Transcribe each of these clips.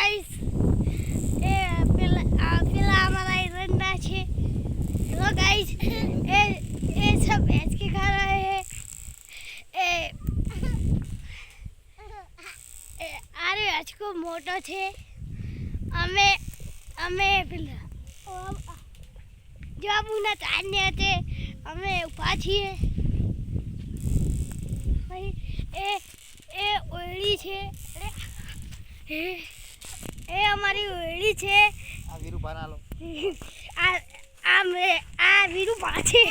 Guys ए पेला हमारा रंडा छे। हेलो गाइस ए सब भैंस के खा रहे हैं। आरे आज को मोटो छे। અમે પેલા જવાબુના તાને તે અમે ઉભા છીએ। એ ઓળી છે એ અમારી ઓળી છે। આ વીરુ બનાલો આ વીરુ બા છે।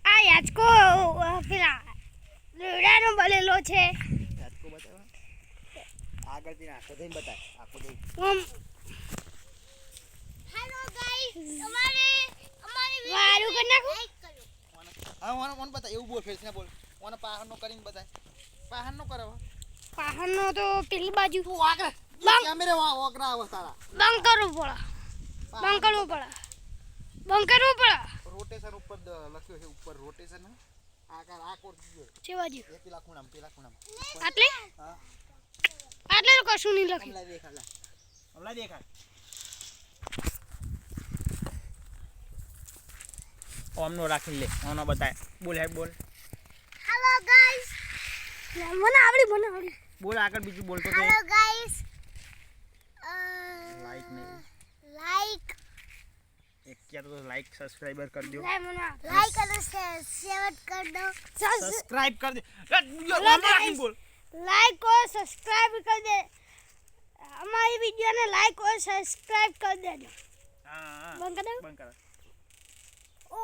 આ યાચકો પેલા લોડાનો બલેલો છે। યાચકો બતાવો આગળથી આખો દઈને બતાય આખો દઈ। હેલો ગાઈસ અમારી વારું કર નાખો। હા ઓન બતા એવું બોલ ફેસ ને બોલ ઓને પાહન નો કરીને બતાય પાહન નો કરે પાહન નો તો પેલી બાજુ તું આગળ કેમેરા ઓકરા આવ તારા બંધ કરવું પડે બંધ કરવું પડે બંધ કરવું પડે। રોટેશન ઉપર લખ્યો છે ઉપર રોટેશન આકાર આ કોર દીયો છે બાજુ એ પેલા ખૂણામાં આટલે હા આટલે તો કશું નહીં લખ્યું। હમલા દેખાડ ઓમનો રાખી લે ઓનો બતાય બોલ હે બોલ। હેલો ગાઈસ મને આવડી બોલ આગળ બીજું બોલતો તો હેલો ગાઈસ લાઈક નહીં લાઈક એક क्या तो लाइक सब्सक्राइबर कर दो लाइक और शेयर कर दो सब्सक्राइब कर दो बोल लाइक और सब्सक्राइब कर दे हमारी वीडियो ने लाइक और सब्सक्राइब कर दे। हां बंद कर दो बंद कर।